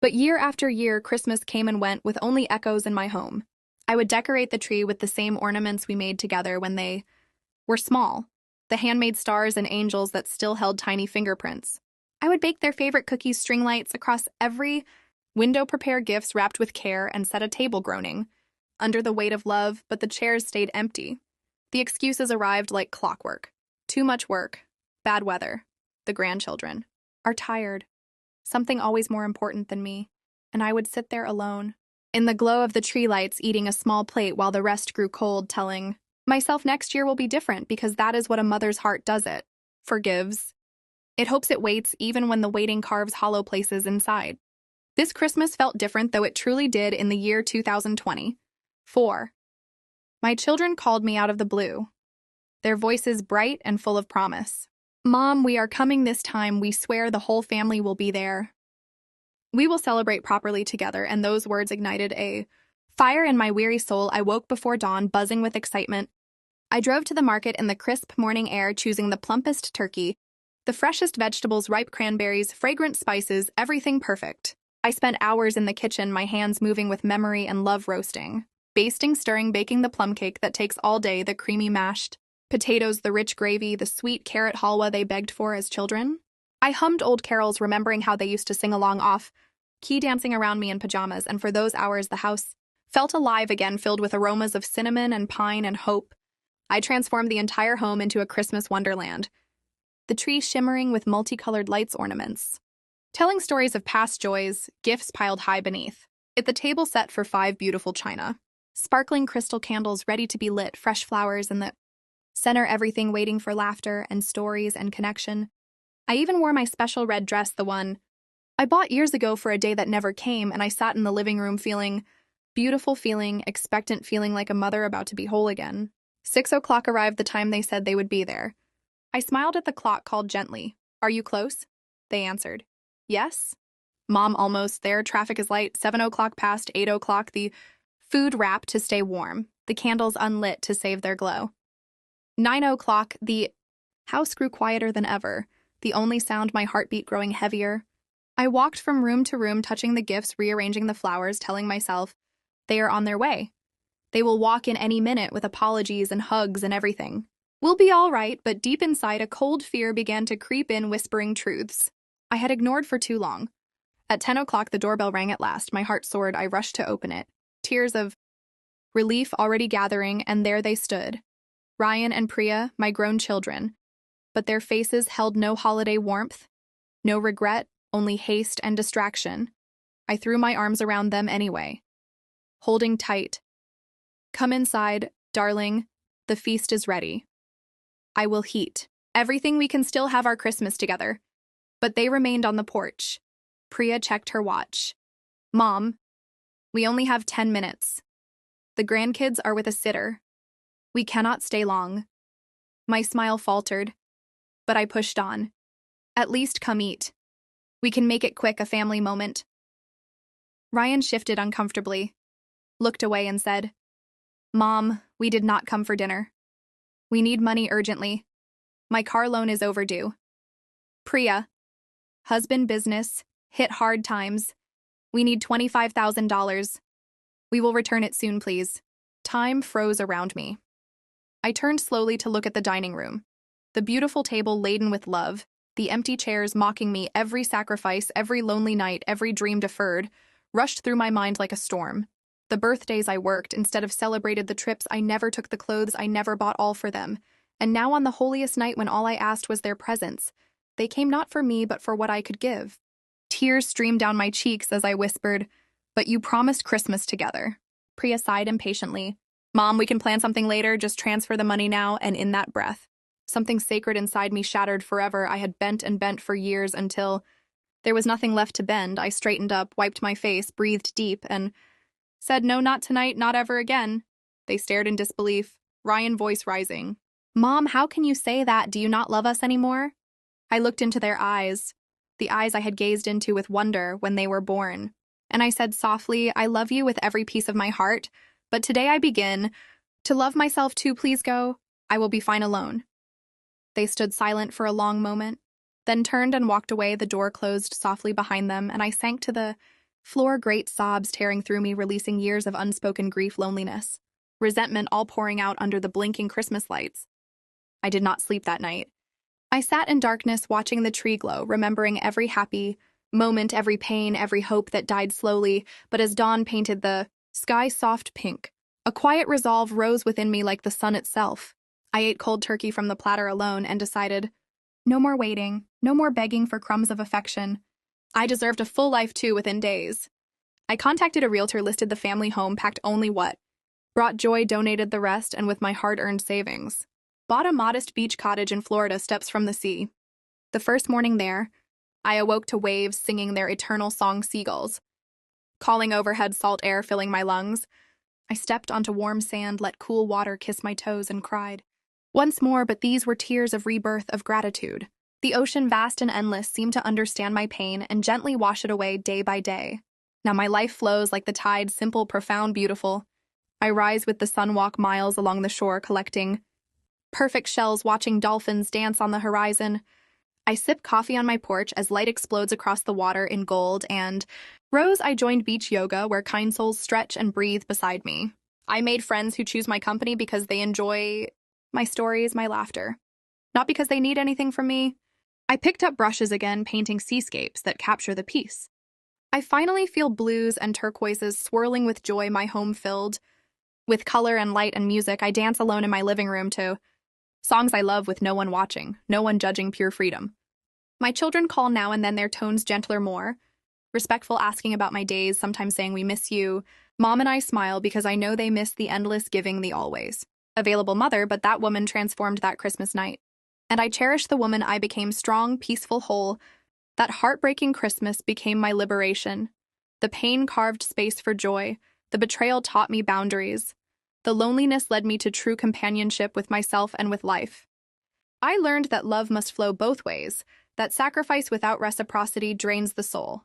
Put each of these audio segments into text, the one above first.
But year after year, Christmas came and went with only echoes in my home. I would decorate the tree with the same ornaments we made together when they were small, the handmade stars and angels that still held tiny fingerprints. I would bake their favorite cookies, string lights across every window, prepare gifts wrapped with care, and set a table groaning under the weight of love, but the chairs stayed empty. The excuses arrived like clockwork. Too much work, bad weather, the grandchildren are tired, something always more important than me, and I would sit there alone, in the glow of the tree lights, eating a small plate while the rest grew cold, telling myself next year will be different because that is what a mother's heart does. It forgives. It hopes, it waits even when the waiting carves hollow places inside. This Christmas felt different, though it truly did, in the year 2020. 4. My children called me out of the blue, their voices bright and full of promise. Mom, we are coming this time. We swear the whole family will be there. We will celebrate properly together, and those words ignited a fire in my weary soul. I woke before dawn, buzzing with excitement. I drove to the market in the crisp morning air, choosing the plumpest turkey, the freshest vegetables, ripe cranberries, fragrant spices, everything perfect. I spent hours in the kitchen, my hands moving with memory and love, roasting, basting, stirring, baking the plum cake that takes all day, the creamy mashed potatoes, the rich gravy, the sweet carrot halwa they begged for as children. I hummed old carols, remembering how they used to sing along off key, dancing around me in pajamas, and for those hours the house felt alive again, filled with aromas of cinnamon and pine and hope. I transformed the entire home into a Christmas wonderland, the tree shimmering with multicolored lights ornaments, telling stories of past joys, gifts piled high beneath it, the table set for 5 beautiful china, sparkling crystal candles ready to be lit, fresh flowers in the center, everything waiting for laughter and stories and connection. I even wore my special red dress, the one I bought years ago for a day that never came, and I sat in the living room feeling beautiful, feeling expectant, feeling like a mother about to be whole again. 6 o'clock arrived, the time they said they would be there. I smiled at the clock, called gently, "Are you close?" They answered, "Yes." "Mom, almost there. Traffic is light." 7 o'clock passed, 8 o'clock, the food wrapped to stay warm, the candles unlit to save their glow. 9 o'clock, the house grew quieter than ever, the only sound my heartbeat growing heavier. I walked from room to room, touching the gifts, rearranging the flowers, telling myself, they are on their way. They will walk in any minute with apologies and hugs and everything. We'll be all right, but deep inside, a cold fear began to creep in, whispering truths I had ignored for too long. At 10 o'clock, the doorbell rang at last. My heart soared. I rushed to open it, tears of relief already gathering, and there they stood, Ryan and Priya, my grown children. But their faces held no holiday warmth, no regret, only haste and distraction. I threw my arms around them anyway, holding tight. "Come inside, darling. The feast is ready. I will heat everything. We can still have our Christmas together." But they remained on the porch. Priya checked her watch. "Mom, we only have 10 minutes. The grandkids are with a sitter. We cannot stay long." My smile faltered, but I pushed on. "At least come eat. We can make it quick, a family moment." Ryan shifted uncomfortably, looked away, and said, "Mom, we did not come for dinner. We need money urgently. My car loan is overdue." "Priya, husband business, hit hard times. We need $25,000. We will return it soon, please." Time froze around me. I turned slowly to look at the dining room, the beautiful table laden with love, the empty chairs mocking me. Every sacrifice, every lonely night, every dream deferred, rushed through my mind like a storm. The birthdays I worked instead of celebrated, the trips I never took, the clothes I never bought, all for them. And now on the holiest night, when all I asked was their presence, they came not for me but for what I could give. Tears streamed down my cheeks as I whispered, "But you promised Christmas together." Priya sighed impatiently. "Mom, we can plan something later. Just transfer the money now." And in that breath, something sacred inside me shattered forever. I had bent and bent for years until there was nothing left to bend. I straightened up, wiped my face, breathed deep, and said, "No, not tonight, not ever again." They stared in disbelief, Ryan voice rising. "Mom, how can you say that? Do you not love us anymore?" I looked into their eyes, the eyes I had gazed into with wonder when they were born, and I said softly, "I love you with every piece of my heart, but today I begin to love myself too. Please go. I will be fine alone." They stood silent for a long moment, then turned and walked away. The door closed softly behind them, and I sank to the Floor great sobs tearing through me, releasing years of unspoken grief, loneliness, resentment all pouring out under the blinking Christmas lights. I did not sleep that night. I sat in darkness watching the tree glow, remembering every happy moment, every pain, every hope that died slowly, but as dawn painted the sky soft pink, a quiet resolve rose within me like the sun itself. I ate cold turkey from the platter alone and decided, no more waiting, no more begging for crumbs of affection. I deserved a full life too within days. I contacted a realtor, listed the family home, packed only what brought joy, donated the rest, and with my hard-earned savings, bought a modest beach cottage in Florida, steps from the sea. The first morning there, I awoke to waves singing their eternal song, seagulls, calling overhead, salt air filling my lungs. I stepped onto warm sand, let cool water kiss my toes, and cried once more, but these were tears of rebirth, of gratitude. The ocean, vast and endless, seemed to understand my pain and gently wash it away day by day. Now my life flows like the tide, simple, profound, beautiful. I rise with the sun, walk miles along the shore, collecting perfect shells, watching dolphins dance on the horizon. I sip coffee on my porch as light explodes across the water in gold, and Rose, I joined beach yoga where kind souls stretch and breathe beside me. I made friends who choose my company because they enjoy my stories, my laughter, not because they need anything from me. I picked up brushes again, painting seascapes that capture the peace. I finally feel blues and turquoises swirling with joy, my home filled with color and light and music. I dance alone in my living room to songs I love with no one watching, no one judging, pure freedom. My children call now and then, their tones gentler, more respectful, asking about my days, sometimes saying we miss you. Mom and I smile because I know they miss the endless giving, the always available mother, but that woman transformed that Christmas night. And I cherish the woman I became, strong, peaceful, whole. That heartbreaking Christmas became my liberation. The pain carved space for joy. The betrayal taught me boundaries. The loneliness led me to true companionship with myself and with life. I learned that love must flow both ways, that sacrifice without reciprocity drains the soul.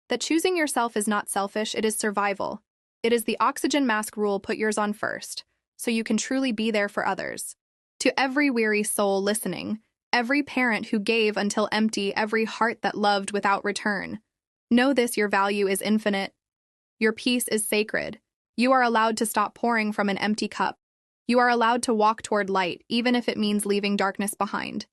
That choosing yourself is not selfish, it is survival. It is the oxygen mask rule: put yours on first, so you can truly be there for others. To every weary soul listening, every parent who gave until empty, every heart that loved without return, know this: your value is infinite. Your peace is sacred. You are allowed to stop pouring from an empty cup. You are allowed to walk toward light, even if it means leaving darkness behind.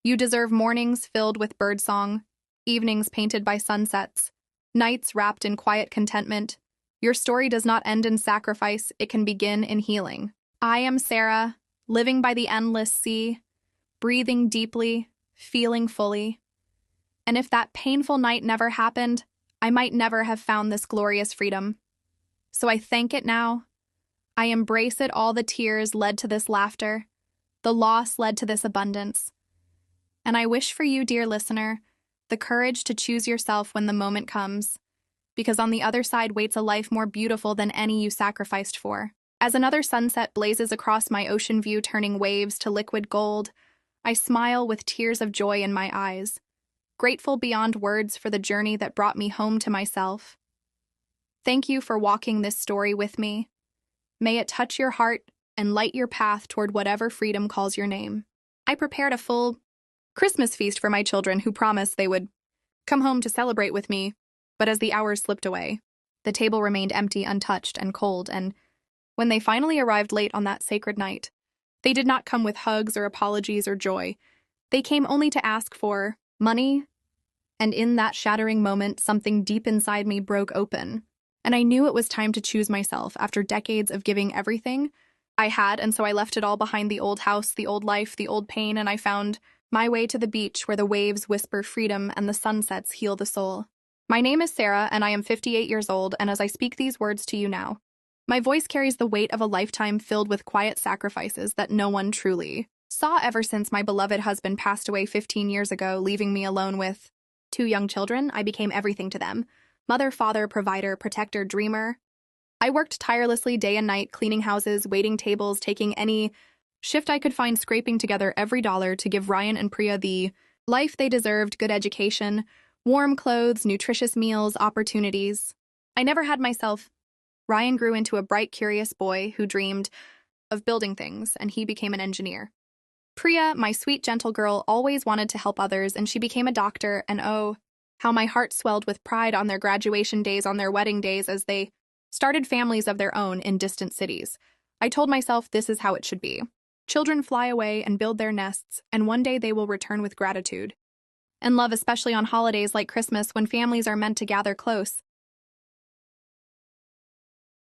You deserve mornings filled with birdsong, evenings painted by sunsets, nights wrapped in quiet contentment. Your story does not end in sacrifice, it can begin in healing. I am Sarah, living by the endless sea, breathing deeply, feeling fully. And if that painful night never happened, I might never have found this glorious freedom. So I thank it now. I embrace it. All the tears led to this laughter. The loss led to this abundance. And I wish for you, dear listener, the courage to choose yourself when the moment comes, because on the other side waits a life more beautiful than any you sacrificed for. As another sunset blazes across my ocean view, turning waves to liquid gold, I smile with tears of joy in my eyes, grateful beyond words for the journey that brought me home to myself. Thank you for walking this story with me. May it touch your heart and light your path toward whatever freedom calls your name. I prepared a full Christmas feast for my children, who promised they would come home to celebrate with me, but as the hours slipped away, the table remained empty, untouched, and cold, and when they finally arrived late on that sacred night, they did not come with hugs or apologies or joy. They came only to ask for money, and in that shattering moment, something deep inside me broke open, and I knew it was time to choose myself. After decades of giving everything I had, and so I left it all behind: the old house, the old life, the old pain, and I found my way to the beach where the waves whisper freedom and the sunsets heal the soul. My name is Sarah, and I am 58 years old, and as I speak these words to you now, my voice carries the weight of a lifetime filled with quiet sacrifices that no one truly saw. Ever since my beloved husband passed away 15 years ago, leaving me alone with 2 young children, I became everything to them: mother, father, provider, protector, dreamer. I worked tirelessly day and night, cleaning houses, waiting tables, taking any shift I could find, scraping together every dollar to give Ryan and Priya the life they deserved: good education, warm clothes, nutritious meals, opportunities I never had myself. Ryan grew into a bright, curious boy who dreamed of building things, and he became an engineer. Priya, my sweet, gentle girl, always wanted to help others, and she became a doctor, and oh, how my heart swelled with pride on their graduation days, on their wedding days, as they started families of their own in distant cities. I told myself this is how it should be. Children fly away and build their nests, and one day they will return with gratitude and love, especially on holidays like Christmas when families are meant to gather close.